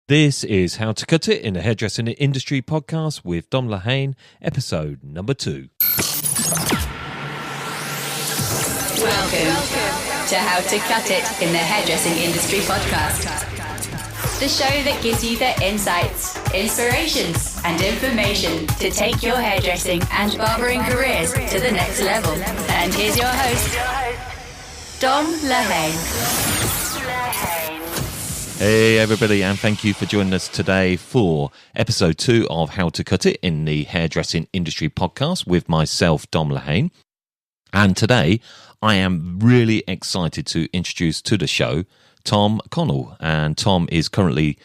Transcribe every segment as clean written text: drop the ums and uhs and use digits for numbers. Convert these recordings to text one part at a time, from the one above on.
This is How to Cut It in the Hairdressing Industry podcast with Dom Lehane, episode number 2. Welcome to How to Cut It in the Hairdressing Industry podcast. The show that gives you the insights, inspirations, and information to take your hairdressing and barbering careers to the next level. And here's your host, Dom Lehane. Hey everybody, and thank you for joining us today for episode 2 of How to Cut It in the Hairdressing Industry podcast with myself, Dom Lehane. And today I am really excited to introduce to the show Tom Connell. And Tom is currently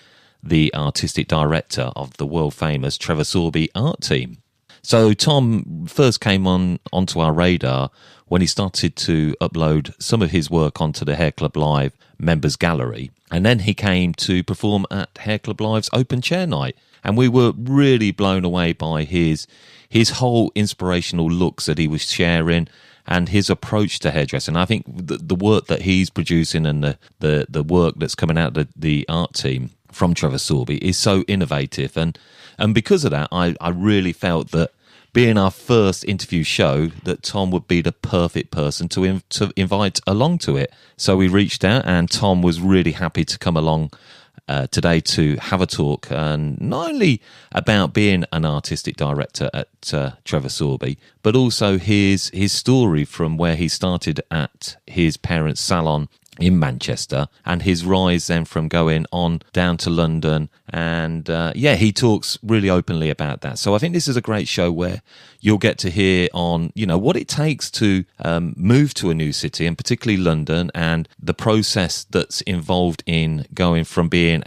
the artistic director of the world famous Trevor Sorbie Art Team. So Tom first came onto our radar when he started to upload some of his work onto the Hair Club Live members gallery. And then he came to perform at Hair Club Live's open chair night. And we were really blown away by his whole inspirational looks that he was sharing and his approach to hairdressing. I think the work that he's producing and the work that's coming out of the art team from Trevor Sorbie is so innovative. And because of that, I really felt that being our first interview show, that Tom would be the perfect person to invite along to it. So we reached out, and Tom was really happy to come along today to have a talk, and not only about being an artistic director at Trevor Sorbie, but also his story from where he started at his parents' salon in Manchester, and his rise then from going on down to London. And he talks really openly about that. So I think this is a great show where you'll get to hear on, what it takes to move to a new city, and particularly London, and the process that's involved in going from being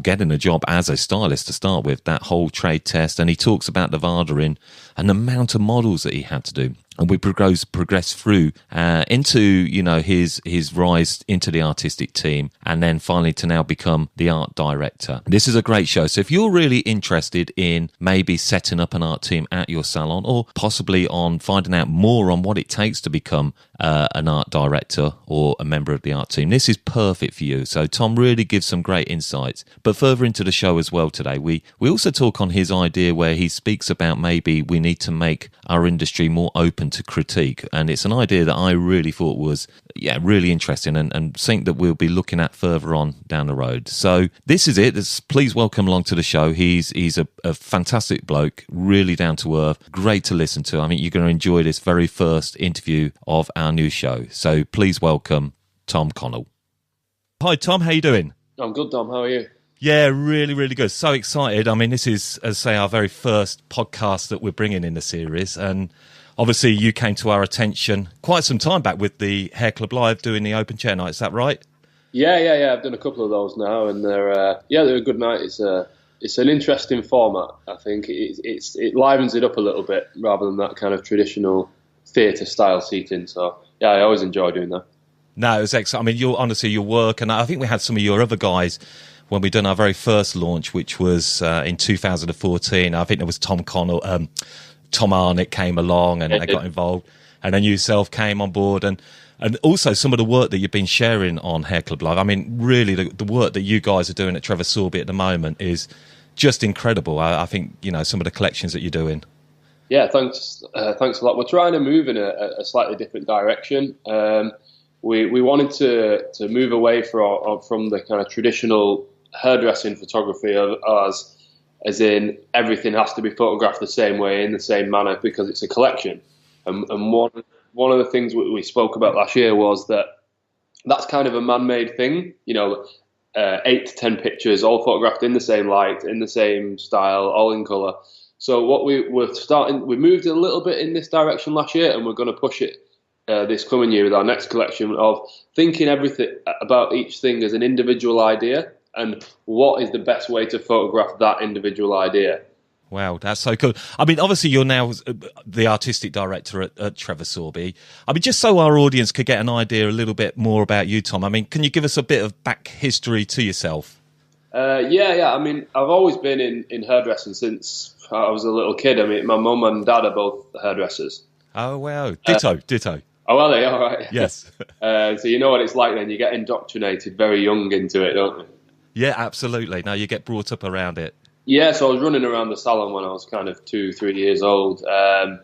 getting a job as a stylist to start with, that whole trade test. And he talks about the vardering and the amount of models that he had to do. And we progress through into, his rise into the artistic team, and then finally to now become the art director. This is a great show. So if you're really interested in maybe setting up an art team at your salon, or possibly on finding out more on what it takes to become an art director or a member of the art team, this is perfect for you. So Tom really gives some great insights. But further into the show as well today, we also talk on his idea where he speaks about maybe we need to make our industry more open to critique. And it's an idea that I really thought was really interesting, and something that we'll be looking at further on down the road. So this is it. Please welcome along to the show. He's a fantastic bloke, really down to earth, great to listen to. I think you're going to enjoy this very first interview of our new show. So please welcome Tom Connell. Hi Tom, how you doing? I'm good, Dom. How are you? Yeah, really, really good. So excited. I mean, this is, as I say, our very first podcast that we're bringing in the series. And obviously you came to our attention quite some time back with the Hair Club Live doing the open chair night. Is that right? Yeah. I've done a couple of those now, and they're a good night. It's an interesting format. I think it livens it up a little bit rather than that kind of traditional theatre style seating. So yeah, I always enjoy doing that. No, it was excellent. I mean, your work, and I think we had some of your other guys when we done our very first launch, which was in 2014. I think there was Tom Connell, Tom Arnott came along and they got involved, and then yourself came on board, and also some of the work that you've been sharing on Hair Club Live. I mean, really, the work that you guys are doing at Trevor Sorbie at the moment is just incredible. I think, some of the collections that you're doing. Yeah, thanks a lot. We're trying to move in a slightly different direction. We wanted to move away from the kind of traditional hairdressing photography of ours, as in everything has to be photographed the same way in the same manner because it's a collection. And one of the things we spoke about last year was that's kind of a man-made thing. 8 to 10 pictures all photographed in the same light, in the same style, all in colour. So what we moved a little bit in this direction last year, and we're going to push it this coming year with our next collection of thinking everything about each thing as an individual idea, and what is the best way to photograph that individual idea. Wow, that's so cool. I mean, obviously you're now the artistic director at Trevor Sorbie. I mean, just so our audience could get an idea a little bit more about you, Tom, I mean, can you give us a bit of back history to yourself? Yeah. I mean, I've always been in hairdressing since I was a little kid. I mean, my mum and dad are both hairdressers. Oh, wow. Ditto. Oh, are they? All right. Yes. So you know what it's like then. You get indoctrinated very young into it, don't you? Yeah, absolutely. No, you get brought up around it. Yeah, so I was running around the salon when I was kind of 3 years old. And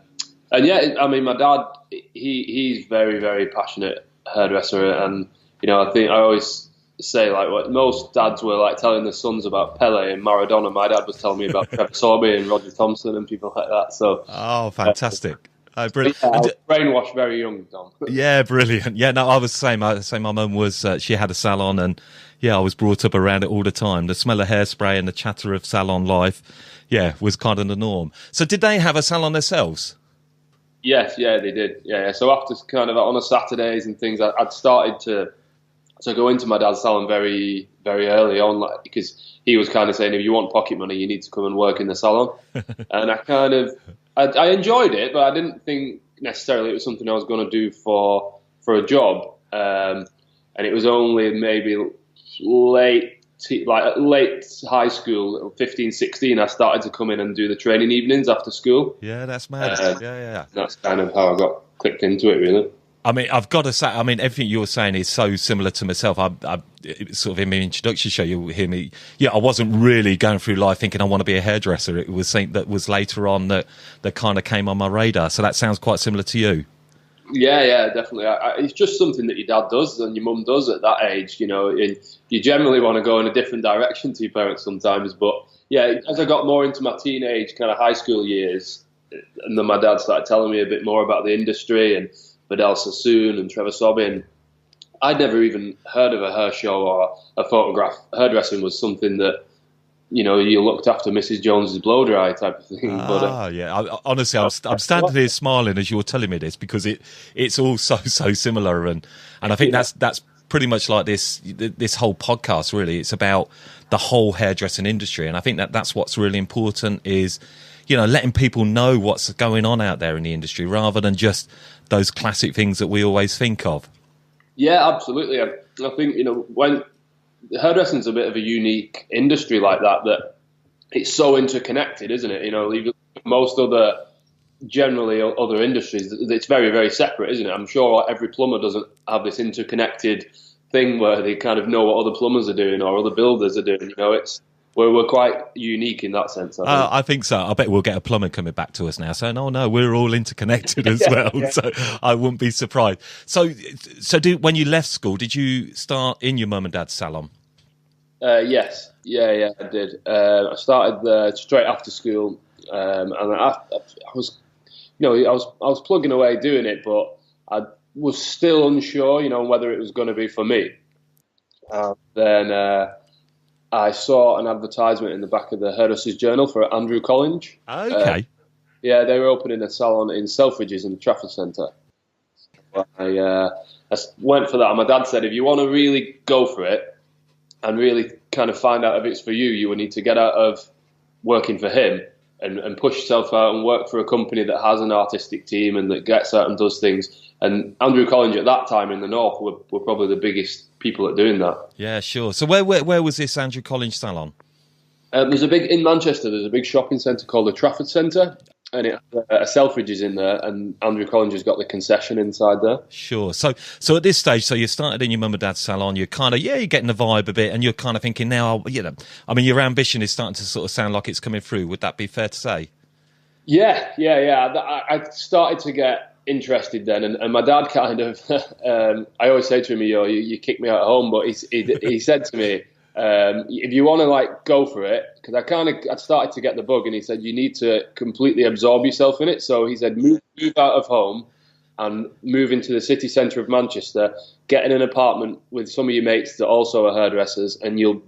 yeah, I mean, my dad, he's very, very passionate hairdresser. And, I think I always say, like, what most dads were like telling their sons about Pele and Maradona. My dad was telling me about Trevor Sorbie and Roger Thompson and people like that. So, oh, fantastic. Brilliant. Yeah, I was brainwashed very young, Tom. Yeah, brilliant. Yeah, no, I was the same. I say my mum was, she had a salon, and yeah, I was brought up around it all the time. The smell of hairspray and the chatter of salon life, yeah, was kind of the norm. So did they have a salon themselves? Yes, yeah, they did. Yeah. So after kind of on a Saturdays and things, I'd started to go into my dad's salon very, very early on, like, because he was kind of saying, if you want pocket money, you need to come and work in the salon. And I enjoyed it, but I didn't think necessarily it was something I was going to do for a job. And it was only maybe late high school, 15, 16, I started to come in and do the training evenings after school. Yeah, that's mad. Yeah. That's kind of how I got clicked into it, really. I mean, I've got to say, everything you're saying is so similar to myself. I sort of in my introduction show, you'll hear me. Yeah, I wasn't really going through life thinking I want to be a hairdresser. It was something that was later on that kind of came on my radar. So that sounds quite similar to you. Yeah, definitely. It's just something that your dad does and your mum does at that age. And you generally want to go in a different direction to your parents sometimes. But yeah, as I got more into my teenage kind of high school years, and then my dad started telling me a bit more about the industry and Vidal Sassoon and Trevor Sorbie, and I'd never even heard of a hair show or a photograph. Hairdressing was something that, you looked after Mrs. Jones's blow dry type of thing. Honestly, I'm standing here smiling as you're telling me this, because it's all so similar, and I think that's pretty much like this whole podcast. Really, it's about the whole hairdressing industry, and I think that's what's really important is, letting people know what's going on out there in the industry rather than just those classic things that we always think of. Yeah, absolutely. I think, when hairdressing is a bit of a unique industry like that it's so interconnected, isn't it? Most generally other industries, it's very, very separate, isn't it? I'm sure every plumber doesn't have this interconnected thing where they kind of know what other plumbers are doing or other builders are doing. We're quite unique in that sense. I think so. I bet we'll get a plumber coming back to us now saying, "Oh no, we're all interconnected as well." Yeah. So I wouldn't be surprised. So when you left school, did you start in your mum and dad's salon? Yes. Yeah, I did. I started straight after school, and I was plugging away doing it, but I was still unsure, whether it was going to be for me. Then I saw an advertisement in the back of the Hairdressers Journal for Andrew Collins. Okay. Yeah, they were opening a salon in Selfridges in the Trafford Centre. I went for that, and my dad said, if you want to really go for it and really kind of find out if it's for you, you would need to get out of working for him and push yourself out and work for a company that has an artistic team and that gets out and does things. And Andrew Collins at that time in the North were probably the biggest people at doing that. Yeah, sure. So where was this Andrew Collins salon? In Manchester, there's a big shopping centre called the Trafford Centre, and it has a Selfridges in there, and Andrew Collins has got the concession inside there. Sure. So at this stage, so you started in your mum and dad's salon, you're kind of, you're getting the vibe a bit, and you're kind of thinking now, your ambition is starting to sort of sound like it's coming through. Would that be fair to say? Yeah. I started to get interested then, and my dad kind of, I always say to him, you kicked me out at home, but he said to me, if you want to go for it, because I started to get the bug, and he said you need to completely absorb yourself in it. So he said move out of home and move into the city centre of Manchester, get in an apartment with some of your mates that also are hairdressers, and you'll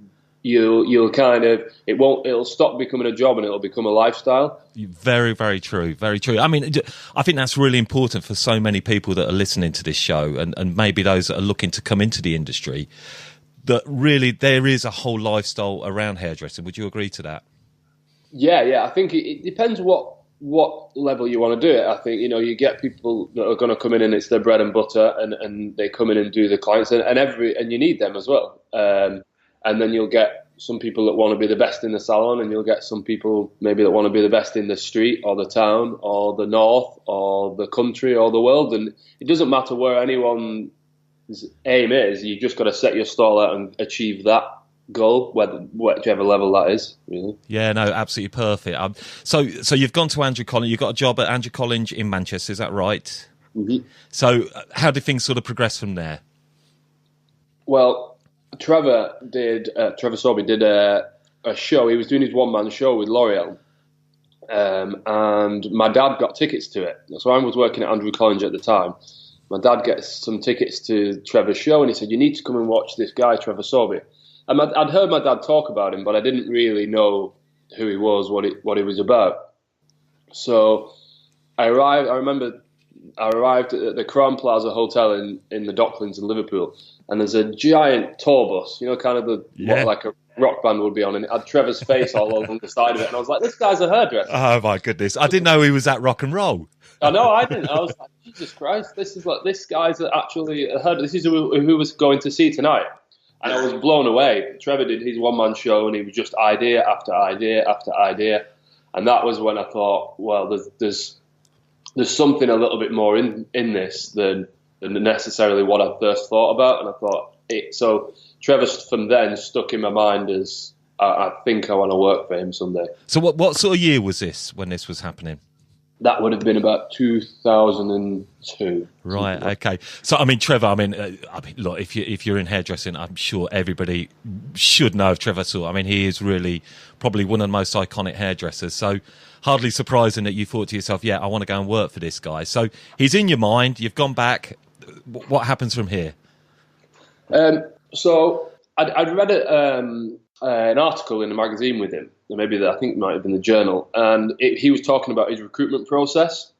kind of, it'll stop becoming a job and it'll become a lifestyle. Very, very true. Very true. I mean, I think that's really important for so many people that are listening to this show, and maybe those that are looking to come into the industry, that really there is a whole lifestyle around hairdressing. Would you agree to that? Yeah. I think it depends what level you want to do it. I think, you get people that are going to come in and it's their bread and butter, and they come in and do the clients, and you need them as well. And then you'll get some people that want to be the best in the salon, and you'll get some people maybe that want to be the best in the street or the town or the north or the country or the world. And it doesn't matter where anyone's aim is. You just got to set your stall out and achieve that goal, whichever level that is. Really. Yeah, no, absolutely perfect. So you've gone to Andrew College. You've got a job at Andrew College in Manchester. Is that right? Mm-hmm. So how did things sort of progress from there? Well, Trevor Sorbie did a show. He was doing his one-man show with L'Oreal. And my dad got tickets to it. So I was working at Andrew College at the time. My dad gets some tickets to Trevor's show, and he said, "You need to come and watch this guy, Trevor Sorbie." And I'd heard my dad talk about him, but I didn't really know who he was, what he was about. So I remember I arrived at the Crowne Plaza Hotel in the Docklands in Liverpool, and there's a giant tour bus, kind of what like a rock band would be on, and it had Trevor's face all over the side of it, and I was like, this guy's a hairdresser. Oh my goodness, I didn't know he was at rock and roll. I know, I didn't. I was like, Jesus Christ, this guy's actually a hairdresser. This is who was going to see tonight. And I was blown away. Trevor did his one-man show, and he was just idea after idea after idea, and that was when I thought, well, there's something a little bit more in this than necessarily what I first thought about, and I thought it. So Trevor from then stuck in my mind as I think I want to work for him someday. So what sort of year was this when this was happening? That would have been about 2002. Right. Okay. So I mean, Trevor. Look, if you're in hairdressing, I'm sure everybody should know of Trevor Sorbie. I mean, he is really probably one of the most iconic hairdressers. So hardly surprising that you thought to yourself, "Yeah, I want to go and work for this guy." So he's in your mind. You've gone back. What happens from here? So I'd read an article in a magazine with him, or maybe I think it might have been the Journal, and he was talking about his recruitment process.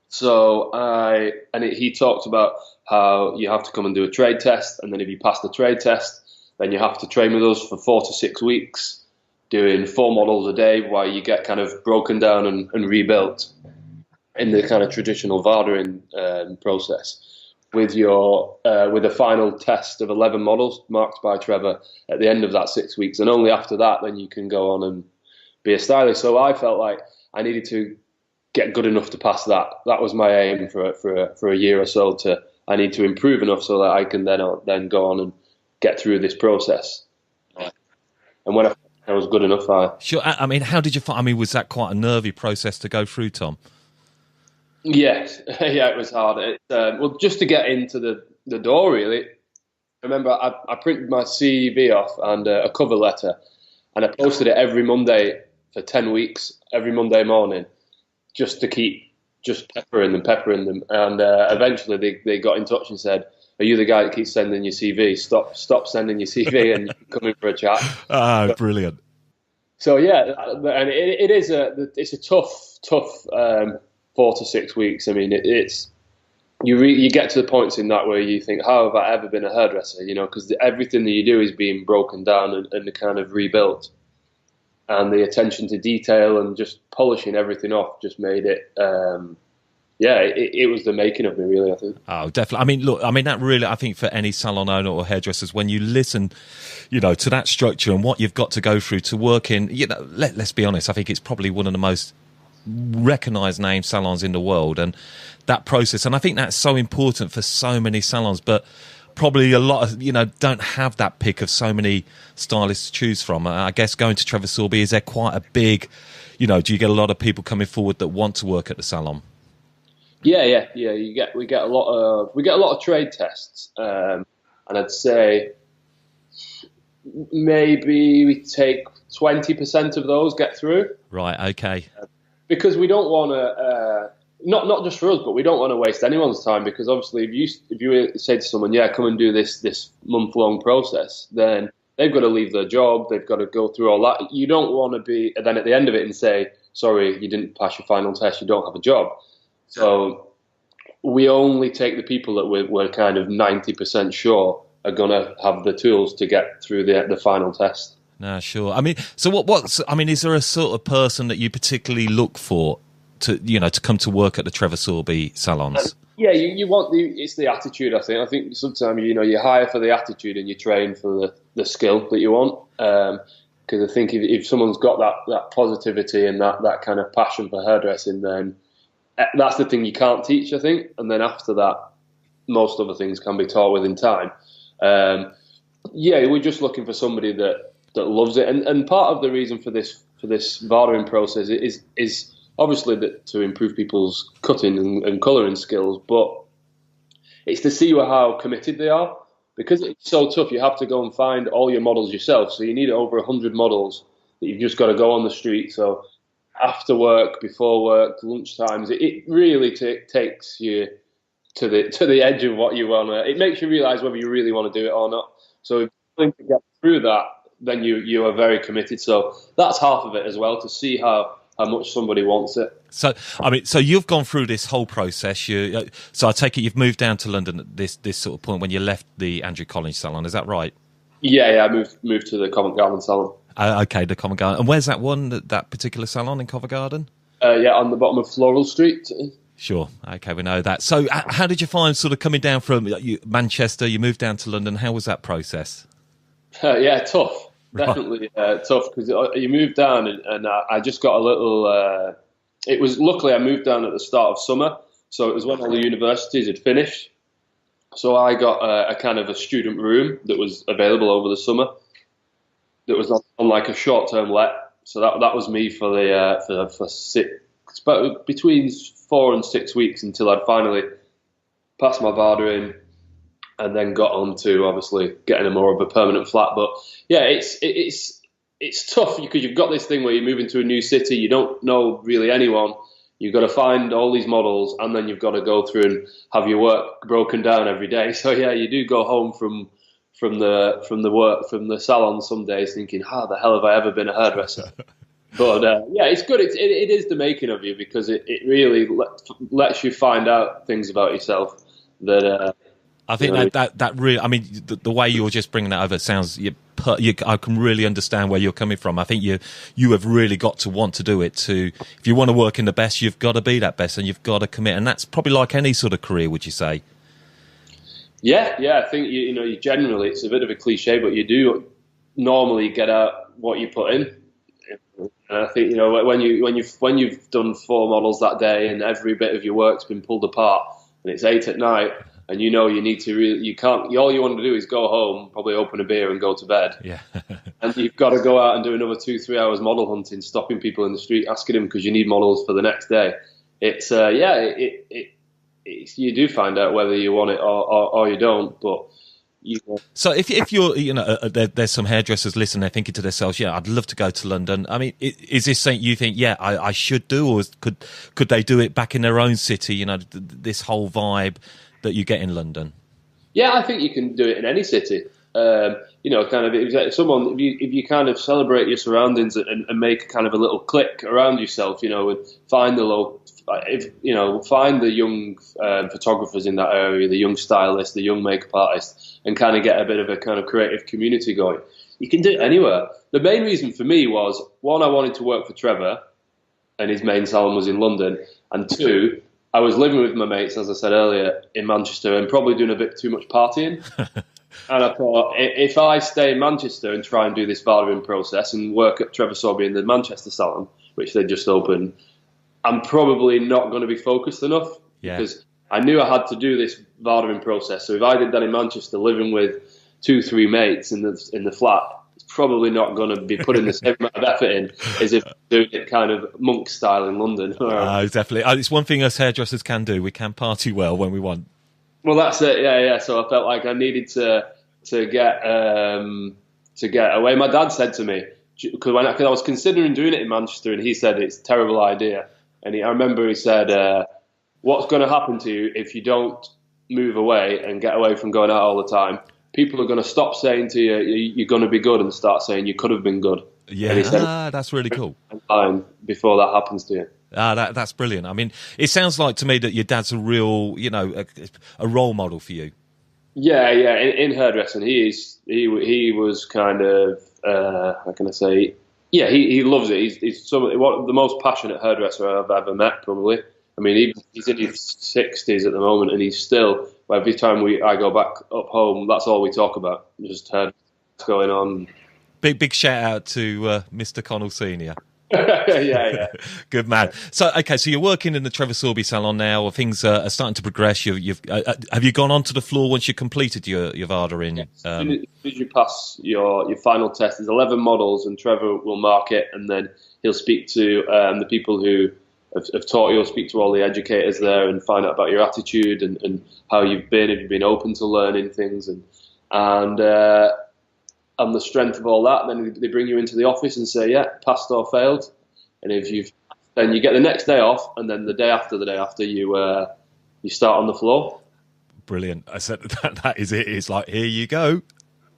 So he talked about how you have to come and do a trade test, and then if you pass the trade test, then you have to train with us for 4 to 6 weeks, doing 4 models a day, while you get kind of broken down and rebuilt in the kind of traditional vardering process. With a final test of 11 models marked by Trevor at the end of that 6 weeks, and only after that then you can go on and be a stylist. So I felt like I needed to get good enough to pass that. That was my aim for a year or so. I need to improve enough so that I can then go on and get through this process. And when I was good enough, Sure. I mean, how did you find? I mean, was that quite a nervy process to go through, Tom? Yes, yeah, it was hard. Well, just to get into the door, really. I remember I printed my CV off and a cover letter, and I posted it every Monday for 10 weeks, every Monday morning, just to keep just peppering them. And eventually they got in touch and said, "Are you the guy that keeps sending your CV? Stop sending your CV and come in for a chat." Ah, brilliant. So yeah, and it's a tough 4 to 6 weeks. I mean, you get to the points in that where you think, how have I ever been a hairdresser? Because everything that you do is being broken down and kind of rebuilt, and the attention to detail and just polishing everything off just made it. It was the making of me, really, I think. Oh, definitely. I mean, that really, I think for any salon owner or hairdressers, when you listen, to that structure and what you've got to go through to work in, let's be honest, I think it's probably one of the most recognised name salons in the world, and that process, and I think that's so important for so many salons, but probably a lot of don't have that pick of so many stylists to choose from. I guess going to Trevor Sorbie, is there quite a big do you get a lot of people coming forward that want to work at the salon? Yeah. We get a lot of trade tests, and I'd say maybe we take 20% of those get through. Right. Okay. Because we don't want to, not just for us, but we don't want to waste anyone's time. Because obviously, if you say to someone, "Yeah, come and do this month-long process," then they've got to leave their job. They've got to go through all that. You don't want to be then at the end of it and say, "Sorry, you didn't pass your final test. You don't have a job." So we only take the people that we're kind of 90% sure are going to have the tools to get through the final test. No, sure. I mean, so is there a sort of person that you particularly look for to come to work at the Trevor Sorbie salons? Yeah, you want it's the attitude. I think sometimes you hire for the attitude and you train for the skill that you want. Because I think if someone's got that positivity and that kind of passion for hairdressing, then that's the thing you can't teach, I think. And then after that, most other things can be taught within time. Yeah, we're just looking for somebody that loves it, and part of the reason for this barbering process is obviously that to improve people's cutting and colouring skills, but it's to see how committed they are. Because it's so tough, you have to go and find all your models yourself. So you need over 100 models that you've just got to go on the street. So after work, before work, lunch times, it really takes you to the edge of what you want. It makes you realise whether you really want to do it or not. So if you're willing to get through that, then you are very committed. So that's half of it as well, to see how much somebody wants it. So, so you've gone through this whole process. So I take it you've moved down to London at this sort of point when you left the Andrew Collins salon. Is that right? Yeah. I moved to the Covent Garden salon. Okay, the Covent Garden. And where's that one? That particular salon in Covent Garden? On the bottom of Floral Street. Sure. Okay, we know that. So, how did you find sort of coming down from Manchester? You moved down to London. How was that process? Tough. Definitely tough, because you move down and I just got a little. It was luckily I moved down at the start of summer, so it was when all the universities had finished. So I got a kind of a student room that was available over the summer. That was on like a short-term let. So that was me for between 4 and 6 weeks until I'd finally passed my VADA in. And then got on to obviously getting a more of a permanent flat. But yeah, it's tough because you've got this thing where you move into a new city, you don't know really anyone. You've got to find all these models, and then you've got to go through and have your work broken down every day. So yeah, you do go home from the salon some days thinking, how the hell have I ever been a hairdresser? But it's good. It is the making of you, because it really lets you find out things about yourself that. I think that really, I mean, the way you're just bringing that over sounds, I can really understand where you're coming from. I think you have really got to want to do it. If you want to work in the best, you've got to be that best, and you've got to commit. And that's probably like any sort of career, would you say? Yeah. I think you generally, it's a bit of a cliche, but you do normally get out what you put in. And I think when you've done 4 models that day and every bit of your work's been pulled apart, and it's 8 at night. And you need to you can't. All you want to do is go home, probably open a beer and go to bed. Yeah. And you've got to go out and do another 2-3 hours model hunting, stopping people in the street, asking them because you need models for the next day. It's you do find out whether you want it or you don't. But so if you're there's some hairdressers listening, they're thinking to themselves, yeah, I'd love to go to London. I mean, is this something you think, yeah, I should do, or could they do it back in their own city? This whole vibe that you get in London? Yeah, I think you can do it in any city. Kind of if you kind of celebrate your surroundings and make kind of a little clique around yourself, and find find the young photographers in that area, the young stylists, the young makeup artists, and kind of get a bit of a kind of creative community going. You can do it anywhere. The main reason for me was, one, I wanted to work for Trevor, and his main salon was in London, and 2, I was living with my mates, as I said earlier, in Manchester, and probably doing a bit too much partying. And I thought, if I stay in Manchester and try and do this VADAing process and work at Trevor Sorbie in the Manchester salon, which they just opened, I'm probably not going to be focused enough. Yeah. Because I knew I had to do this VADAing process. So if I did that in Manchester, living with 2-3 mates in the flat, probably not going to be putting the same amount of effort in as if doing it kind of monk style in London. Definitely. It's one thing us hairdressers can do. We can party well when we want. Well, that's it. Yeah. So I felt like I needed to get away. My dad said to me, because I was considering doing it in Manchester, and he said it's a terrible idea. And I remember he said, what's going to happen to you if you don't move away and get away from going out all the time? People are going to stop saying to you, you're going to be good, and start saying you could have been good. Yeah, he said, that's really cool. Before that happens to you. That's brilliant. I mean, it sounds like to me that your dad's a real, a role model for you. Yeah. In hairdressing, he was kind of, how can I say? Yeah, he loves it. He's the most passionate hairdresser I've ever met, probably. I mean, he's in his 60s at the moment, and he's still. Every time I go back up home, that's all we talk about. Just what's going on. Big shout out to Mr. Connell Senior. Yeah. Good man. So, okay, so you're working in the Trevor Sorbie salon now, or things are starting to progress. Have you gone onto the floor once you completed your VADA in? As soon as you pass your final test, there's 11 models, and Trevor will mark it, and then he'll speak to the people who have taught you. He'll speak to all the educators there and find out about your attitude and how you've been, if you've been open to learning things, and on the strength of all that, then they bring you into the office and say, yeah, passed or failed. And then you get the next day off, and then the day after you start on the floor. Brilliant. I said that is it. It's like, here you go.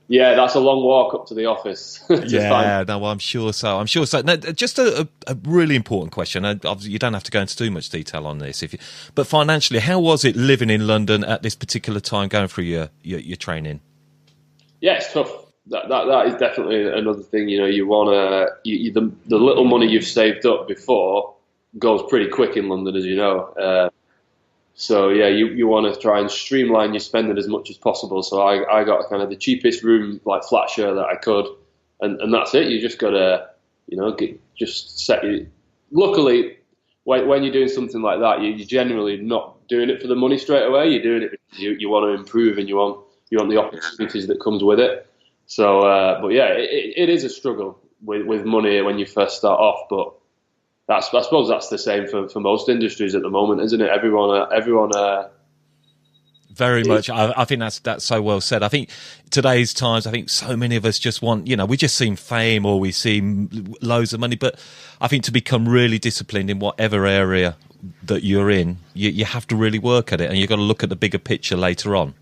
Yeah, that's a long walk up to the office. No, I'm sure so. Now, just a really important question. Obviously, you don't have to go into too much detail on this, but financially, how was it living in London at this particular time, going through your training? Yeah, it's tough. That is definitely another thing. You want to the little money you've saved up before goes pretty quick in London, as you know. So yeah, you want to try and streamline your spending as much as possible. So I got kind of the cheapest room, like flat share that I could, and that's it. You just got to, just set you. Luckily, when you're doing something like that, you're generally not doing it for the money straight away. You're doing it because you want to improve and you want the opportunities that comes with it. So, but yeah, it is a struggle with money when you first start off, but I suppose that's the same for most industries at the moment, isn't it? Everyone. Very much. I think that's so well said. I think today's times, I think so many of us just want, we just seem fame or we see loads of money, but I think to become really disciplined in whatever area that you're in, you have to really work at it, and you've got to look at the bigger picture later on.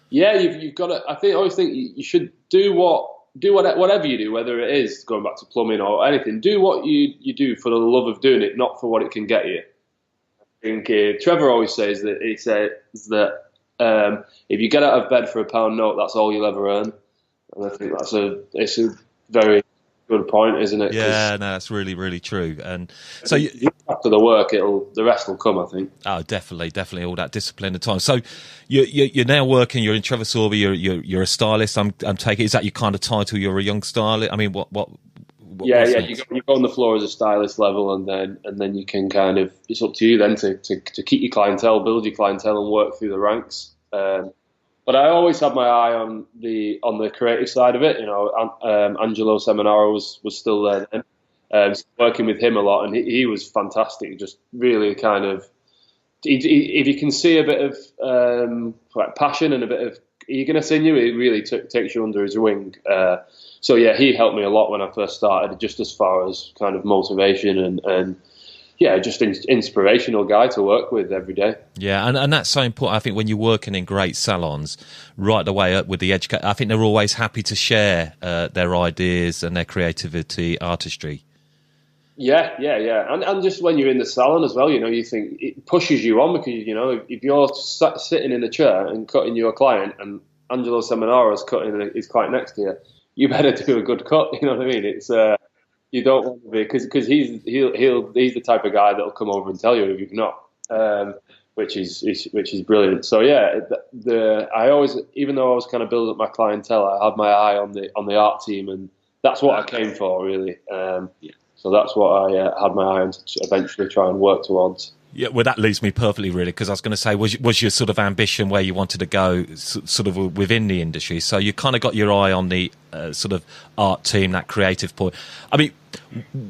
Yeah, you've got to. I always think you should do whatever you do, whether it is going back to plumbing or anything. Do what you do for the love of doing it, not for what it can get you. I think Trevor always says that if you get out of bed for £1 note, that's all you'll ever earn. And I think it's a very good point, isn't it? Yeah, no, that's really, really true. And so after the work, the rest will come, I think. Oh, definitely, all that discipline and time. So you're now working. You're in Trevor Sorbie. You're a stylist. I'm taking. Is that your kind of title? You're a young stylist. I mean, what yeah. You go on the floor as a stylist level, and then you can kind of. It's up to you then to keep your clientele, build your clientele, and work through the ranks. But I always had my eye on the creative side of it. Angelo Seminaro was still there then. Working with him a lot, and he was fantastic. Just really kind of, if you can see a bit of passion and a bit of eagerness in you, it really takes you under his wing. So yeah, he helped me a lot when I first started, just as far as kind of motivation and yeah, just an inspirational guy to work with every day. Yeah, and that's so important. I think when you're working in great salons, right the way up with the educator, I think they're always happy to share their ideas and their creativity, artistry. Yeah. And just when you're in the salon as well, you think it pushes you on because, if you're sitting in a chair and cutting your client and Angelo Seminaro is cutting his client next to you better do a good cut. You know what I mean? It's you don't want to be because he's the type of guy that'll come over and tell you if you're not, which is brilliant. So yeah, I always, even though I was kind of building up my clientele, I had my eye on the art team, and that's what I came for really. So that's what I had my eye on to eventually try and work towards. Yeah, well, that leads me perfectly, really, because I was going to say, was your sort of ambition where you wanted to go sort of within the industry? So you kind of got your eye on the sort of art team, that creative point. I mean,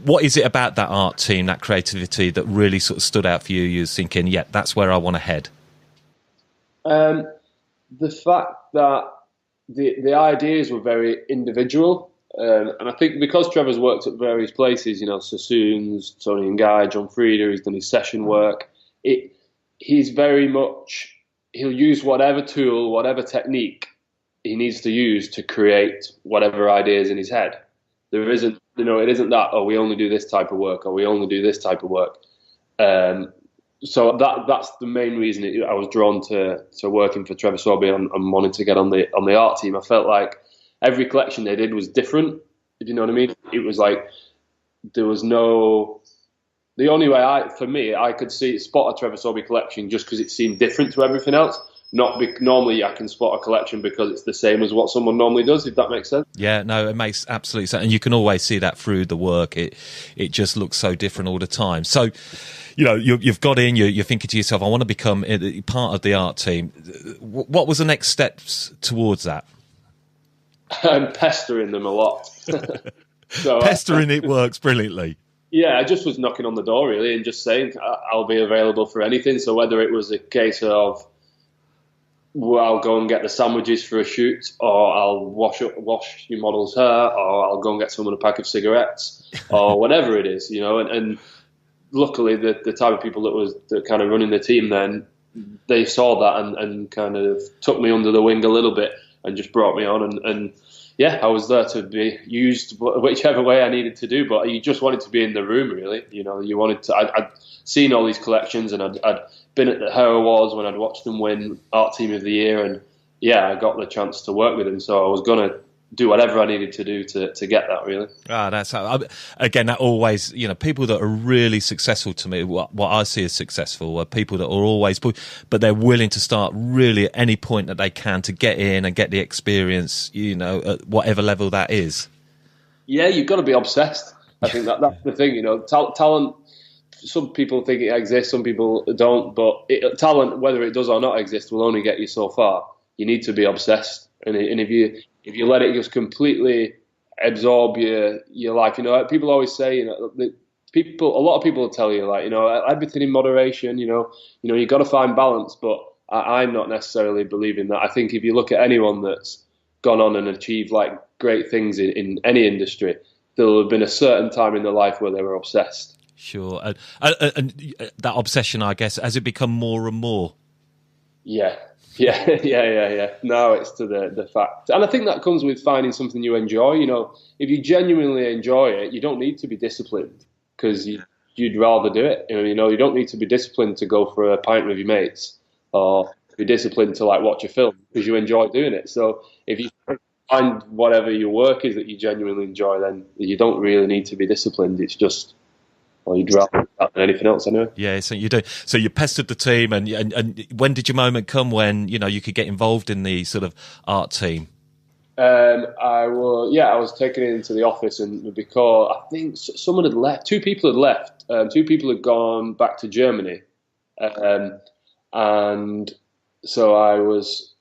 what is it about that art team, that creativity, that really sort of stood out for you? You was thinking, yeah, that's where I want to head. The fact that the ideas were very individual. And I think because Trevor's worked at various places, Sassoon's, Tony and Guy, John Frieda, he's done his session work. He's very much, he'll use whatever tool, whatever technique he needs to use to create whatever ideas in his head. There isn't, it isn't that, oh, we only do this type of work, or we only do this type of work. So that's the main reason I was drawn to working for Trevor Sorbie and wanting to get on the art team. I felt like every collection they did was different, if you know what I mean. It was like there was no. The only way I could spot a Trevor Sorbie collection just because it seemed different to everything else. normally I can spot a collection because it's the same as what someone normally does, if that makes sense. Yeah, no, it makes absolute sense. And you can always see that through the work. It just looks so different all the time. So, you've got in, you're thinking to yourself, I want to become part of the art team. What was the next steps towards that? I'm pestering them a lot. Pestering it works brilliantly. Yeah, I just was knocking on the door really and just saying I'll be available for anything. So whether it was a case of, well, I'll go and get the sandwiches for a shoot, or I'll wash your model's hair, or I'll go and get someone a pack of cigarettes, or whatever it is, and luckily the type of people that kind of running the team then, they saw that and kind of took me under the wing a little bit and just brought me on and yeah, I was there to be used whichever way I needed to do, but you just wanted to be in the room, really. You wanted to. I'd seen all these collections, and I'd been at the Hair Awards when I'd watched them win Art Team of the Year, and yeah, I got the chance to work with them, so I was going to do whatever I needed to do to get that, really. That's how, again, that always, people that are really successful to me, what I see as successful are people that are always, but they're willing to start really at any point that they can to get in and get the experience, at whatever level that is. Yeah, you've got to be obsessed. I think that's the thing, talent, some people think it exists, some people don't, but talent, whether it does or not exist, will only get you so far. You need to be obsessed. And if you let it just completely absorb your life, people always say, a lot of people will tell you, like, everything in moderation, you got to find balance, but I'm not necessarily believing that. I think if you look at anyone that's gone on and achieved like great things in any industry, there'll have been a certain time in their life where they were obsessed. Sure. And that obsession, I guess, has it become more and more? Yeah. No, it's to the fact. And I think that comes with finding something you enjoy. If you genuinely enjoy it, you don't need to be disciplined because you'd rather do it. You don't need to be disciplined to go for a pint with your mates or be disciplined to like watch a film because you enjoy doing it. So if you find whatever your work is that you genuinely enjoy, then you don't really need to be disciplined. It's just, well, you'd rather that than anything else, anyway. Yeah, so you do. So you pestered the team, and when did your moment come when you could get involved in the sort of art team? I was taken into the office, and because I think someone had left, two people had left, two people had gone back to Germany, and so I was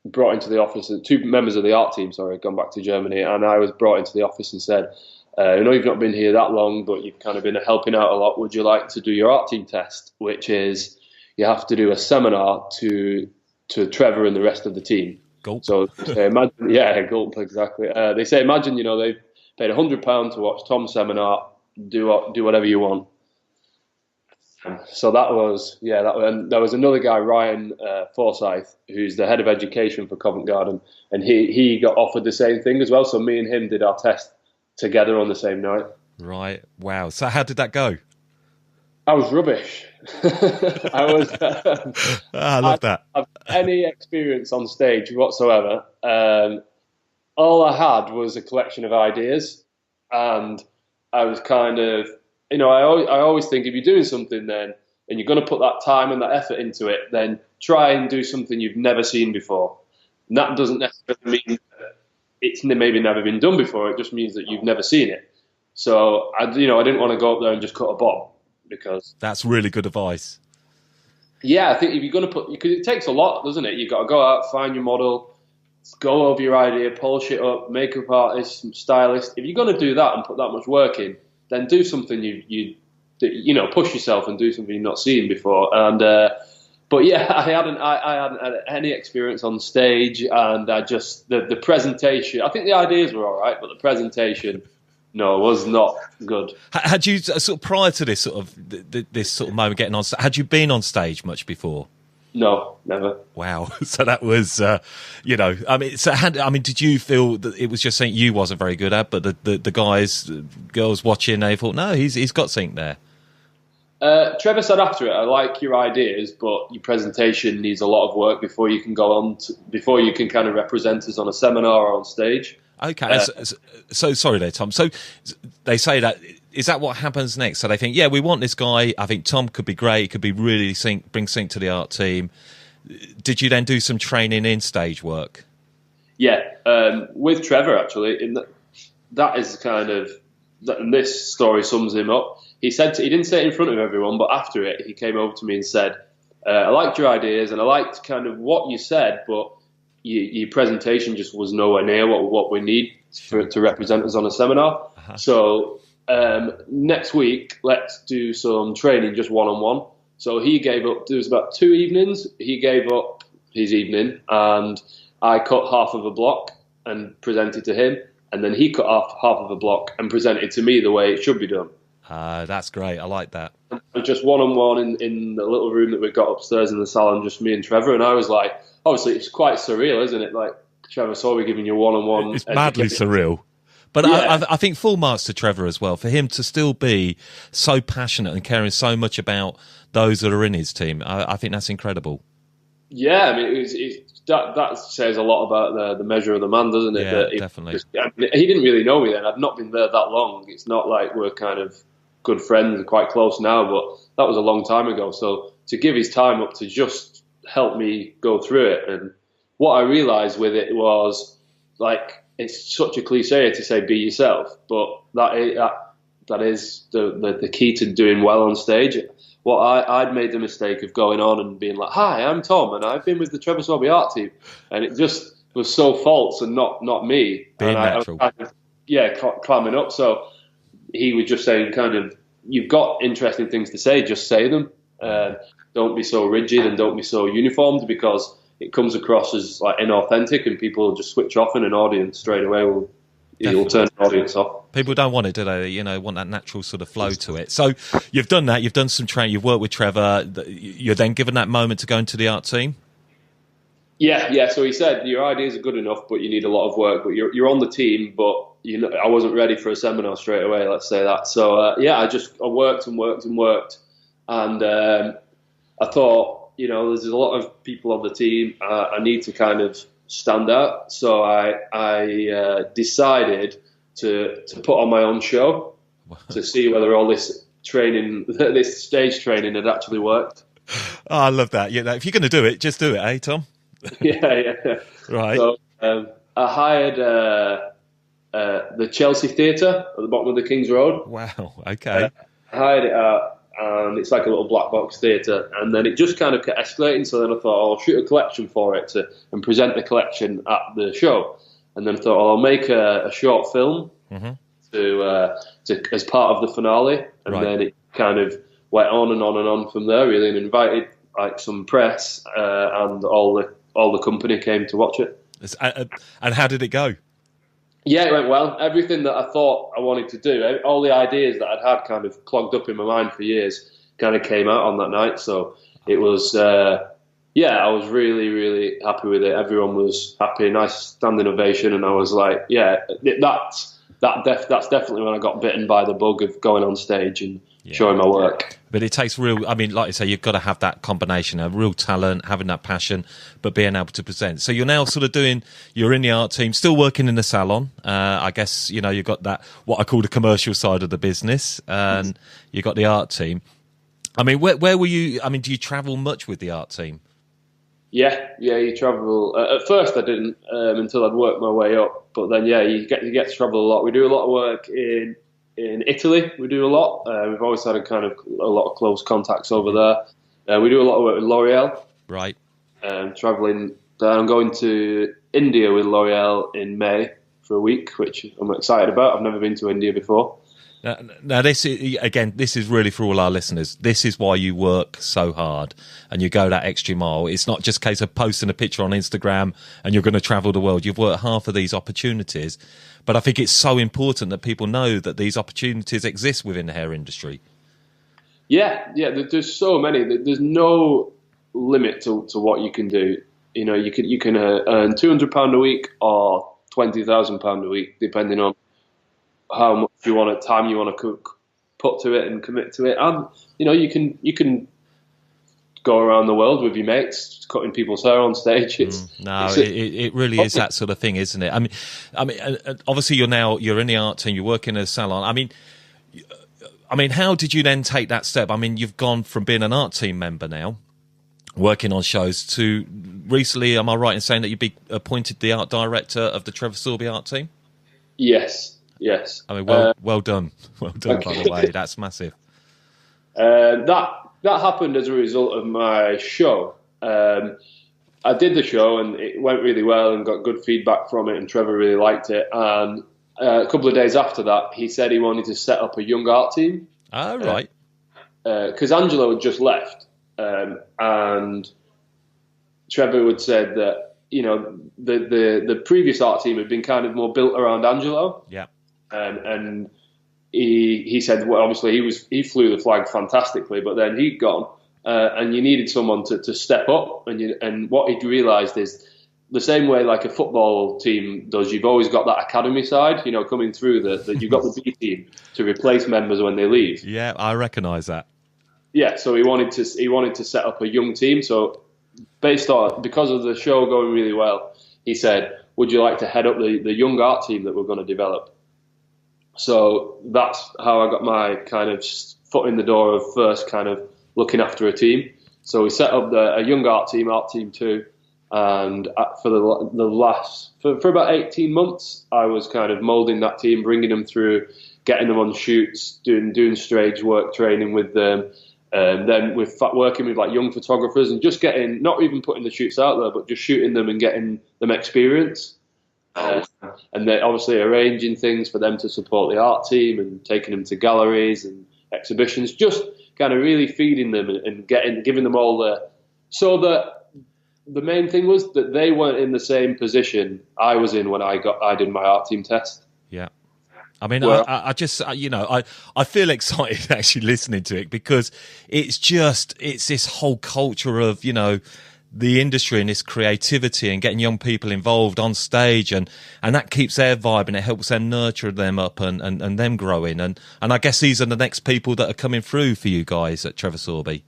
brought into the office. Two members of the art team, had gone back to Germany, and I was brought into the office and said, I know you've not been here that long, but you've kind of been helping out a lot. Would you like to do your art team test, which is you have to do a seminar to Trevor and the rest of the team. Gulp. So imagine, gulp, exactly. They say, imagine, they've paid £100 to watch Tom's seminar, do whatever you want. So that was, and there was another guy, Ryan Forsyth, who's the head of education for Covent Garden, and he got offered the same thing as well. So me and him did our test together on the same night. Right. Wow. So how did that go? I was rubbish. I love that. I have any experience on stage whatsoever. All I had was a collection of ideas, and I was kind of, I always think if you're doing something then, and you're going to put that time and that effort into it, then try and do something you've never seen before. And that doesn't necessarily mean it's maybe never been done before. It just means that you've never seen it. So I didn't want to go up there and just cut a bob, because that's really good advice. Yeah, I think if you're going to because it takes a lot, doesn't it? You've got to go out, find your model, go over your idea, polish it up, makeup artist, stylist. If you're going to do that and put that much work in, then do something you push yourself and do something you've not seen before. And but yeah, I hadn't had any experience on stage, and I just the presentation. I think the ideas were all right, but the presentation, no, was not good. Had you sort of prior to this sort of this sort of moment getting on? Had you been on stage much before? No, never. Wow. So that was, did you feel that it was just something you wasn't very good at, but the girls watching, they thought, no, he's got something there? Trevor said after it, I like your ideas, but your presentation needs a lot of work before you can before you can kind of represent us on a seminar or on stage. Okay. So sorry there, Tom. So they say that, is that what happens next? So they think, yeah, we want this guy. I think Tom could be great. He could be really bring sync to the art team. did you then do some training in stage work? Yeah, with Trevor actually. That is kind of, and this story sums him up. He didn't say it in front of everyone, but after it, he came over to me and said, "I liked your ideas and I liked kind of what you said, but your presentation just was nowhere near what we need to represent us on a seminar. So next week, let's do some training just one-on-one." So he gave up. There was about 2 evenings. He gave up his evening, and I cut half of a block and presented to him, and then he cut off half of a block and presented to me the way it should be done. That's great. I like that. Just one-on-one in the little room that we've got upstairs in the salon, just me and Trevor. And I was like, obviously, it's quite surreal, isn't it? Like Trevor Sorbie giving you one-on-one. It's madly surreal. But yeah. I think full marks to Trevor as well, for him to still be so passionate and caring so much about those that are in his team. I think that's incredible. Yeah, I mean, that says a lot about the measure of the man, doesn't it? Yeah, definitely. He didn't really know me then. I'd not been there that long. It's not like we're kind of good friends and quite close now, but that was a long time ago. So to give his time up to just help me go through it, and what I realised with it was, like, it's such a cliche to say be yourself, but that is the key to doing well on stage. Well, I'd made the mistake of going on and being like, "Hi, I'm Tom, and I've been with the Trevor Sorbie Art Team," and it just was so false and not me. Being natural. I was kind of, climbing up. So he was just saying, kind of, you've got interesting things to say, just say them. Don't be so rigid and don't be so uniformed, because it comes across as like inauthentic, and people will just switch off in an audience straight away. You'll turn the audience off. People don't want it, do they? You know, want that natural sort of flow to it. So you've done that. You've done some training. You've worked with Trevor. You're then given that moment to go into the art team. Yeah. So he said, your ideas are good enough, but you need a lot of work. But you're on the team, but I wasn't ready for a seminar straight away. Let's say that. So I worked and worked and worked, and I thought, there's a lot of people on the team. I need to kind of stand out. So I decided to put on my own show to see whether all this training, this stage training, had actually worked. Oh, I love that. Yeah, if you're going to do it, just do it, eh, Tom? Yeah. Right. So I hired the Chelsea Theatre at the bottom of the King's Road. Wow. Okay. I hired it out, and it's like a little black box theatre, and then it just kind of kept escalating. So then I thought, I'll shoot a collection for it and present the collection at the show. And then I thought, I'll make a short film to as part of the finale, and then it kind of went on and on and on from there, really, and invited like some press, and all the company came to watch it. And how did it go? Yeah, it went well. Everything that I thought I wanted to do, all the ideas that I'd had kind of clogged up in my mind for years, kind of came out on that night. So it was, I was really, really happy with it. Everyone was happy, nice standing ovation, and I was like, that's definitely when I got bitten by the bug of going on stage and showing my work. But it takes real, I mean, like you say, you've got to have that combination of real talent, having that passion, but being able to present. So you're now sort of you're in the art team, still working in the salon. I guess, you've got that, what I call the commercial side of the business, and you've got the art team. I mean, where were you, do you travel much with the art team? Yeah, you travel. At first I didn't, until I'd worked my way up, but then, you get to travel a lot. We do a lot of work in Italy. We do a lot. We've always had a lot of close contacts over there. We do a lot of work with L'Oreal. Right. Traveling there. I'm going to India with L'Oreal in May for a week, which I'm excited about. I've never been to India before. Now, this is really for all our listeners. This is why you work so hard and you go that extra mile. It's not just a case of posting a picture on Instagram and you're going to travel the world. You've worked hard for these opportunities. But I think it's so important that people know that these opportunities exist within the hair industry. Yeah. There's so many. There's no limit to what you can do. You can earn £200 a week or £20,000 a week, depending on how much time you want to put to it and commit to it. And you can go around the world with your mates, cutting people's hair on stage. It really is that sort of thing, isn't it? I mean, obviously you're in the art team, you're working in a salon. I mean, how did you then take that step? I mean, you've gone from being an art team member now working on shows to recently, am I right in saying that you'd be appointed the art director of the Trevor Sorbie Art Team? Yes. I mean, well done. Well done, okay. by the way. That's massive. That happened as a result of my show. I did the show and it went really well and got good feedback from it, and Trevor really liked it. And a couple of days after that, he said he wanted to set up a young art team. Oh, right. Because Angelo had just left, and Trevor had said that, you know, the previous art team had been kind of more built around Angelo. Yeah. And he said, well, obviously he flew the flag fantastically, but then he'd gone, and you needed someone to step up. And what he'd realised is the same way like a football team does, you've always got that academy side, you know, coming through that you've got the B team to replace members when they leave. Yeah, I recognise that. Yeah, so he wanted to set up a young team. So because of the show going really well, he said, would you like to head up the young art team that we're going to develop? So that's how I got my kind of foot in the door of first kind of looking after a team. So we set up a young art team 2, and for about 18 months, I was kind of moulding that team, bringing them through, getting them on shoots, doing stage work training with them, and then working with like young photographers and just not even putting the shoots out there, but just shooting them and getting them experience. And then obviously arranging things for them to support the art team and taking them to galleries and exhibitions, just kind of really feeding them and giving them all so that the main thing was that they weren't in the same position I was in when I did my art team test. Yeah. I mean, I just, you know, I feel excited actually listening to it, because it's this whole culture of, you know, the industry and this creativity and getting young people involved on stage, and that keeps their vibe and it helps them nurture them up and them growing. And I guess these are the next people that are coming through for you guys at Trevor Sorbie.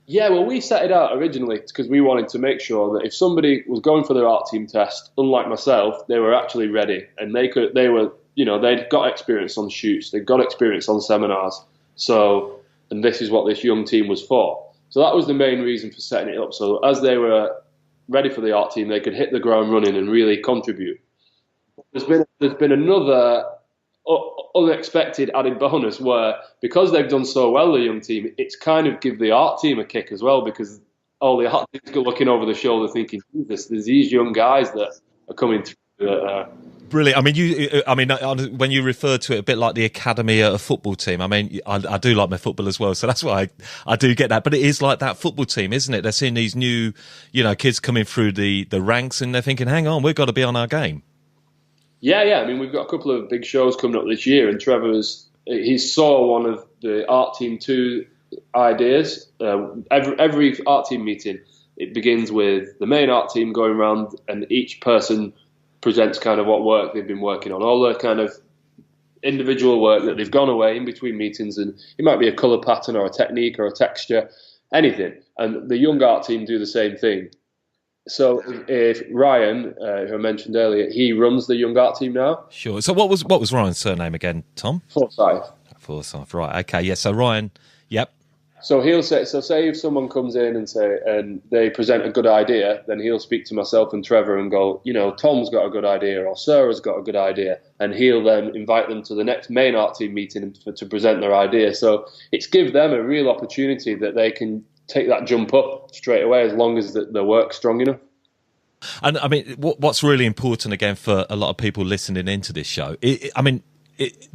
Yeah, well, we set it out originally because we wanted to make sure that if somebody was going for their art team test, unlike myself, they were actually ready and they'd got experience on shoots, they'd got experience on seminars. So, and this is what this young team was for. So that was the main reason for setting it up. So as they were ready for the art team, they could hit the ground running and really contribute. There's been another unexpected added bonus where, because they've done so well, the young team, it's kind of give the art team a kick as well, because all the art teams are looking over the shoulder thinking, Jesus, there's these young guys that are coming through. Brilliant. I mean, when you refer to it a bit like the academy at a football team, I mean, I do like my football as well, so that's why I do get that. But it is like that football team, isn't it? They're seeing these new, you know, kids coming through the ranks, and they're thinking, hang on, we've got to be on our game. Yeah. I mean, we've got a couple of big shows coming up this year, and he saw one of the Art Team 2 ideas. Every Art Team meeting, it begins with the main art team going around, and each person presents kind of what work they've been working on, all the kind of individual work that they've gone away in between meetings, and it might be a colour pattern or a technique or a texture, anything. And the young art team do the same thing. So if Ryan, who I mentioned earlier, he runs the young art team now. Sure. So what was Ryan's surname again, Tom? Forsyth, right. Okay, yeah, so Ryan, yep. So he'll say if someone comes in and they present a good idea, then he'll speak to myself and Trevor and go, you know, Tom's got a good idea or Sarah's got a good idea, and he'll then invite them to the next main art team meeting to present their idea. So it's give them a real opportunity that they can take that jump up straight away as long as the work's strong enough. And I mean, what's really important again for a lot of people listening into this show,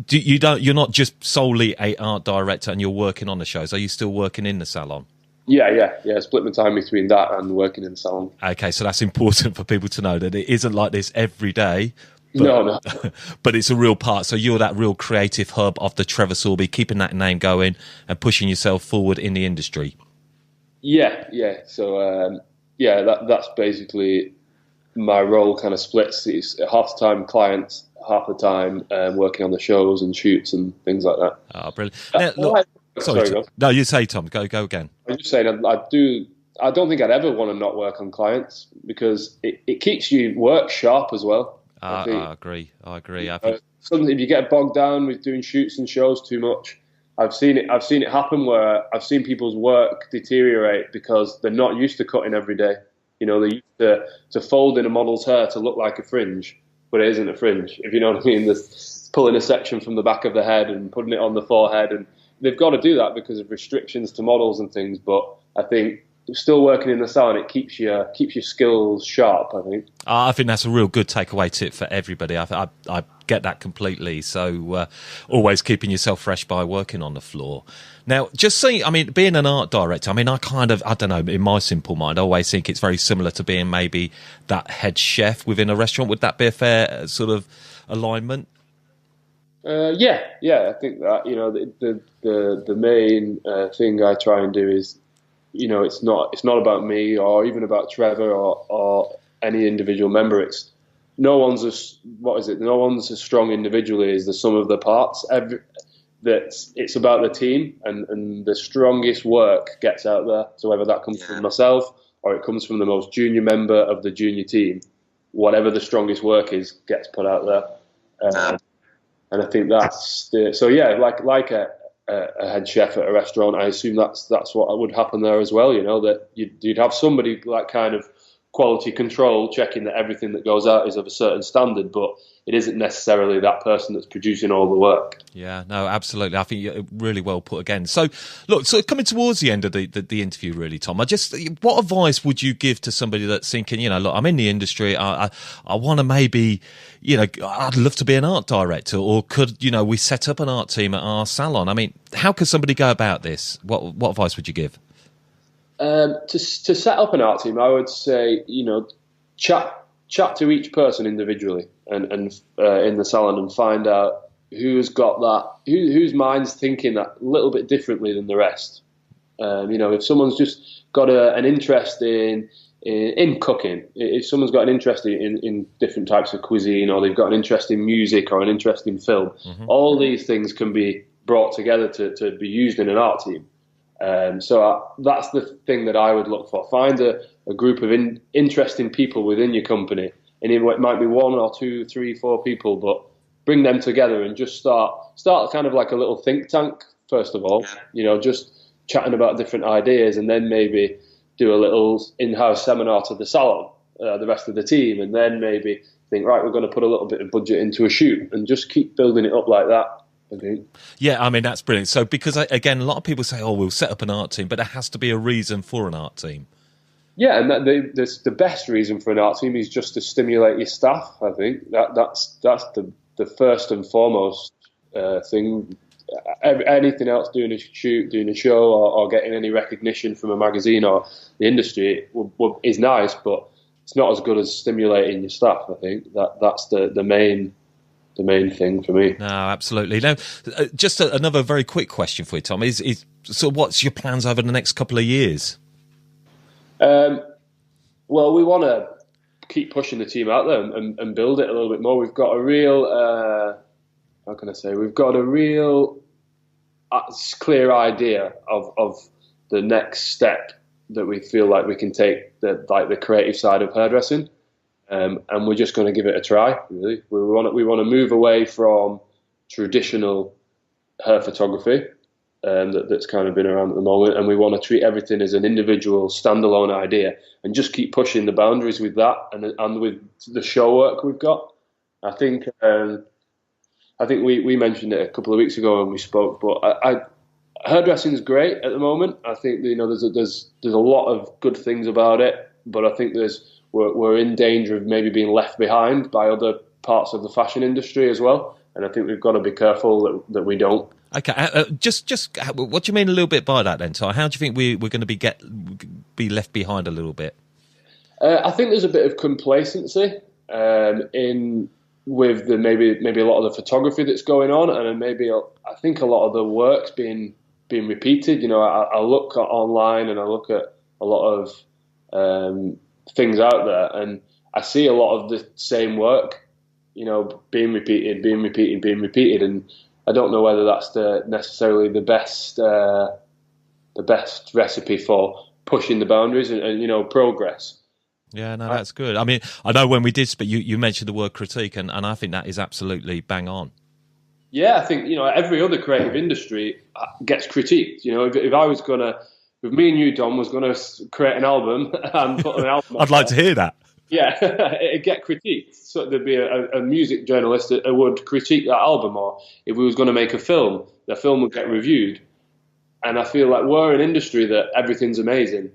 you're not just solely an art director and you're working on the shows. Are you still working in the salon? Yeah. Split my time between that and working in the salon. Okay, so that's important for people to know that it isn't like this every day. But, no. But it's a real part. So you're that real creative hub of the Trevor Sorbie, keeping that name going and pushing yourself forward in the industry. Yeah. So that's basically my role. Kind of splits. It's half the time clients, half the time working on the shows and shoots and things like that. Oh, brilliant! Now, look, sorry, no, you say, Tom. Go again. I'm just saying, I don't think I'd ever want to not work on clients because it keeps you work sharp as well. I agree. I think something if you get bogged down with doing shoots and shows too much, I've seen it happen where I've seen people's work deteriorate because they're not used to cutting every day. They're used to folding a model's hair to look like a fringe, but it isn't a fringe, if you know what I mean. There's pulling a section from the back of the head and putting it on the forehead, and they've got to do that because of restrictions to models and things. But I think still working in the salon, it keeps your skills sharp, I think. I think that's a real good takeaway tip for everybody. I get that completely. So always keeping yourself fresh by working on the floor. Now, being an art director, I don't know, in my simple mind, I always think it's very similar to being maybe that head chef within a restaurant. Would that be a fair sort of alignment? Yeah, I think that, the main thing I try and do is, it's not about me or even about Trevor or any individual member. No one's as strong individually as the sum of the parts. It's about the team, and the strongest work gets out there. So whether that comes from myself or it comes from the most junior member of the junior team, whatever the strongest work is gets put out there. And I think that's like a head chef at a restaurant. I assume that's what would happen there as well. That you'd have somebody like kind of quality control checking that everything that goes out is of a certain standard, but it isn't necessarily that person that's producing all the work. Yeah, no, absolutely. I think you're really well put again. So, look, coming towards the end of the interview, really, Tom, what advice would you give to somebody that's thinking, look, I'm in the industry, I want to maybe, I'd love to be an art director, or could, we set up an art team at our salon? I mean, how could somebody go about this? What advice would you give? To set up an art team, I would say, chat to each person individually and in the salon and find out who's got that, whose mind's thinking that a little bit differently than the rest. If someone's just got an interest in cooking, if someone's got an interest in different types of cuisine, or they've got an interest in music or an interest in film, all these things can be brought together to be used in an art team. So that's the thing that I would look for. Find a group of interesting people within your company, and it might be 1 or 2, 3, 4 people, but bring them together and just start kind of like a little think tank first of all. Just chatting about different ideas, and then maybe do a little in-house seminar to the salon, the rest of the team, and then maybe think, right, we're going to put a little bit of budget into a shoot, and just keep building it up like that. Okay. Yeah, I mean, that's brilliant. So, because, again, a lot of people say, we'll set up an art team, but there has to be a reason for an art team. Yeah, and the best reason for an art team is just to stimulate your staff, I think. That's the first and foremost thing. Anything else, doing a shoot, doing a show, or getting any recognition from a magazine or the industry is nice, but it's not as good as stimulating your staff, I think. That's the main thing for me. No, absolutely. Now, just another very quick question for you, Tom, is so what's your plans over the next couple of years? Well, we want to keep pushing the team out there and build it a little bit more. We've got a real, we've got a real clear idea of the next step that we feel like we can take, the creative side of hairdressing. And we're just going to give it a try. Really, we want to move away from traditional hair photography that's kind of been around at the moment, and we want to treat everything as an individual, standalone idea, and just keep pushing the boundaries with that and with the show work we've got. I think we mentioned it a couple of weeks ago when we spoke, but hairdressing is great at the moment. I think there's a lot of good things about it, but I think we're in danger of maybe being left behind by other parts of the fashion industry as well. And I think we've got to be careful that we don't. Okay, just what do you mean a little bit by that then, Ty? How do you think we're going to be left behind a little bit? I think there's a bit of complacency with maybe a lot of the photography that's going on, and maybe I think a lot of the work's being repeated. I look online and I look at a lot of things out there, and I see a lot of the same work, being repeated, and I don't know whether that's necessarily the best recipe for pushing the boundaries and progress. Yeah, no, that's good. I mean, I know when we did speak, you mentioned the word critique, and I think that is absolutely bang on. Yeah, I think, every other creative industry gets critiqued. If I was going to, if me and you, Dom, was going to create an album and put an album I'd like to hear that. Yeah, it'd get critiqued. So there'd be a music journalist that would critique that album, or if we was going to make a film, the film would get reviewed. And I feel like we're an industry that everything's amazing.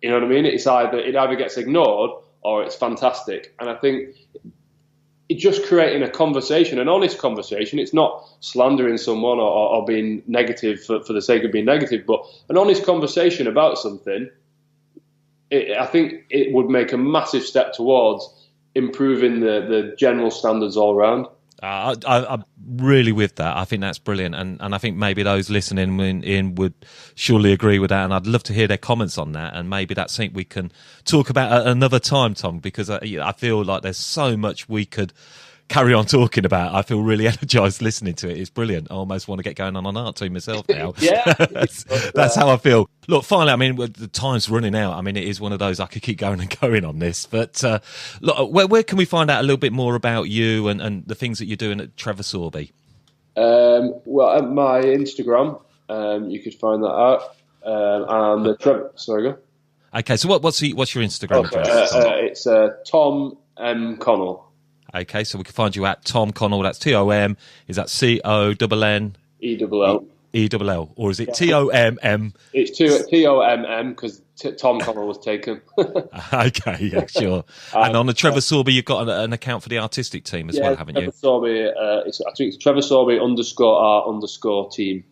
You know what I mean? It either gets ignored or it's fantastic. And I think it's just creating a conversation, an honest conversation. It's not slandering someone or being negative for the sake of being negative, but an honest conversation about something. I think it would make a massive step towards improving the general standards all around. I'm really with that. I think that's brilliant, and I think maybe those listening in would surely agree with that, and I'd love to hear their comments on that, and maybe that's something we can talk about at another time, Tom, because I feel like there's so much we could carry on talking about. I feel really energised listening to it. It's brilliant. I almost want to get going on an art team myself now. Yeah. That's how I feel. Look, finally, I mean, the time's running out. I mean, it is one of those I could keep going and going on this. But look, where can we find out a little bit more about you and the things that you're doing at Trevor Sorbie? Well, at my Instagram, you could find that out. And the Trevor, sorry, go. Okay, so what's your Instagram address? It's Tom M. Connell. Okay, so we can find you at Tom Connell. That's Tom. Is that CONN? ELL, or is it TOMM? It's TOMM because Tom Connell was taken. Okay, yeah, sure. And on the Trevor Sorbie, you've got an account for the artistic team as well, haven't you? Sorbie, I think it's Trevor Sorbie _art_team.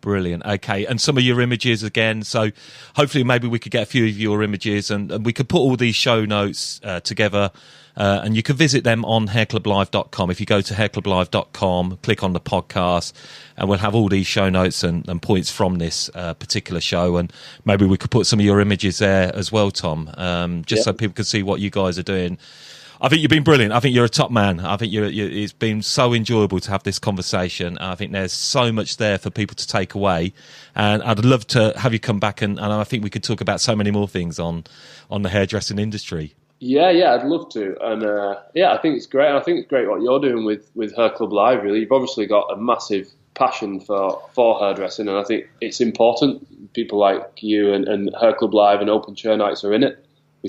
Brilliant. Okay, and some of your images again. So hopefully, maybe we could get a few of your images, and we could put all these show notes together. And you can visit them on hairclublive.com. If you go to hairclublive.com, click on the podcast, and we'll have all these show notes and points from this particular show. And maybe we could put some of your images there as well, Tom, so people can see what you guys are doing. I think you've been brilliant. I think you're a top man. I think it's been so enjoyable to have this conversation. I think there's so much there for people to take away. And I'd love to have you come back, and I think we could talk about so many more things on the hairdressing industry. Yeah, I'd love to. And I think it's great. And I think it's great what you're doing with Hair Club Live, really. You've obviously got a massive passion for hairdressing, and I think it's important. People like you and Hair Club Live and Open Chair Nights are in it.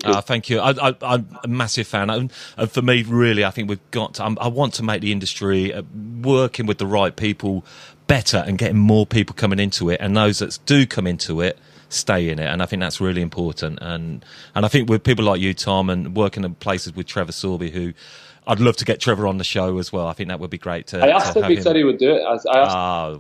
Thank you. I'm a massive fan. And for me, really, I think we've got to, I want to make the industry working with the right people better and getting more people coming into it. And those that do come into it, stay in it. And I think that's really important. And I think with people like you, Tom, and working in places with Trevor Sorbie, who I'd love to get Trevor on the show as well. I think that would be great. I asked him, he said he would do it.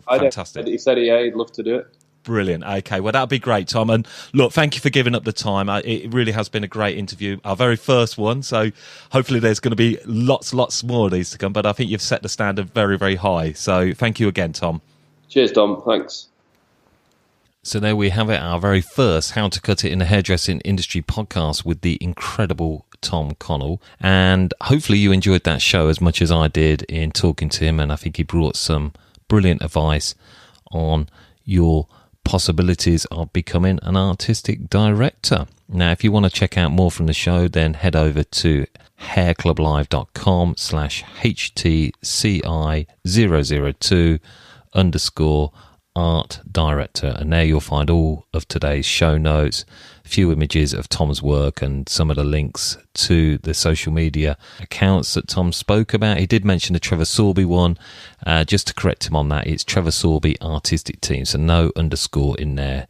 Fantastic. He said he'd love to do it. Brilliant. Okay, well, that'd be great, Tom. And look, thank you for giving up the time. It really has been a great interview, our very first one. So hopefully there's going to be lots more of these to come. But I think you've set the standard very, very high. So thank you again, Tom. Cheers, Dom. Thanks. So there we have it, our very first How to Cut It in the Hairdressing Industry podcast with the incredible Tom Connell. And hopefully you enjoyed that show as much as I did in talking to him. And I think he brought some brilliant advice on your possibilities of becoming an artistic director. Now, if you want to check out more from the show, then head over to hairclublive.com/HTCI002_art director, and there you'll find all of today's show notes, a few images of Tom's work, and some of the links to the social media accounts that Tom spoke about. He did mention the Trevor Sorbie one. Just to correct him on that, it's Trevor Sorbie Artistic Team, so no underscore in there.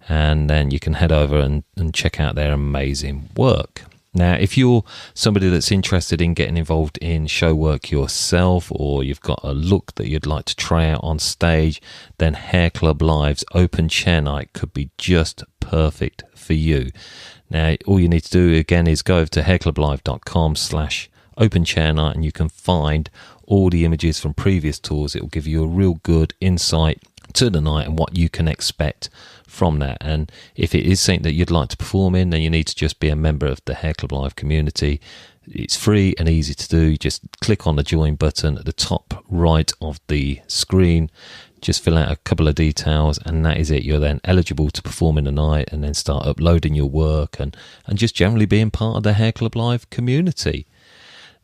And then you can head over and check out their amazing work. Now, if you're somebody that's interested in getting involved in show work yourself, or you've got a look that you'd like to try out on stage, then Hair Club Live's Open Chair Night could be just perfect for you. Now, all you need to do, again, is go over to hairclublive.com/openchairnight, and you can find all the images from previous tours. It will give you a real good insight to the night and what you can expect from that. And if it is something that you'd like to perform in, then you need to just be a member of the Hair Club Live community. It's free and easy to do. Just click on the join button at the top right of the screen, just fill out a couple of details, and that is it. You're then eligible to perform in the night, and then start uploading your work and just generally being part of the Hair Club Live community.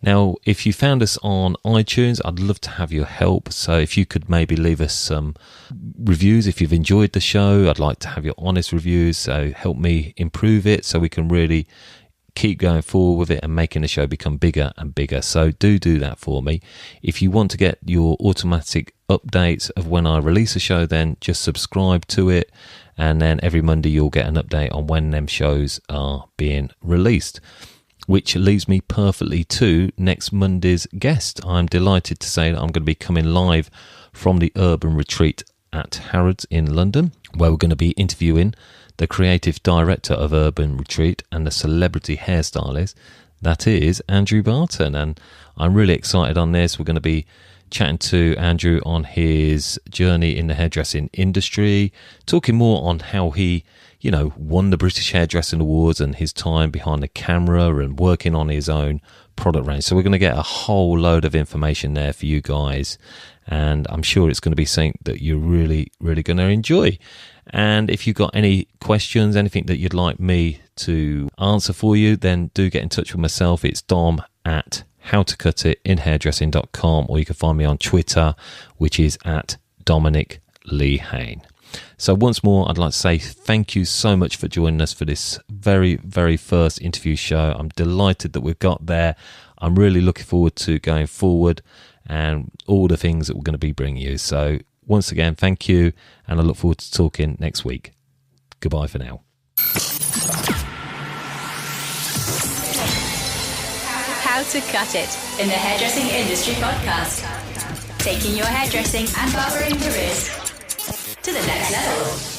Now, if you found us on iTunes, I'd love to have your help. So if you could maybe leave us some reviews if you've enjoyed the show. I'd like to have your honest reviews. So help me improve it so we can really keep going forward with it and making the show become bigger and bigger. So do that for me. If you want to get your automatic updates of when I release a show, then just subscribe to it. And then every Monday you'll get an update on when them shows are being released. Which leads me perfectly to next Monday's guest. I'm delighted to say that I'm going to be coming live from the Urban Retreat at Harrods in London, where we're going to be interviewing the creative director of Urban Retreat and the celebrity hairstylist, that is Andrew Barton. And I'm really excited on this. We're going to be chatting to Andrew on his journey in the hairdressing industry, talking more on how he won the British Hairdressing Awards and his time behind the camera and working on his own product range. So we're going to get a whole load of information there for you guys. And I'm sure it's going to be something that you're really, really going to enjoy. And if you've got any questions, anything that you'd like me to answer for you, then do get in touch with myself. It's dom@howtocutitinhairdressing.com, or you can find me on Twitter, which is @DominicLeeHain. So once more, I'd like to say thank you so much for joining us for this very, very first interview show. I'm delighted that we've got there. I'm really looking forward to going forward and all the things that we're going to be bringing you. So once again, thank you, and I look forward to talking next week. Goodbye for now. How to Cut It in the Hairdressing Industry Podcast. Taking your hairdressing and barbering careers to the next level.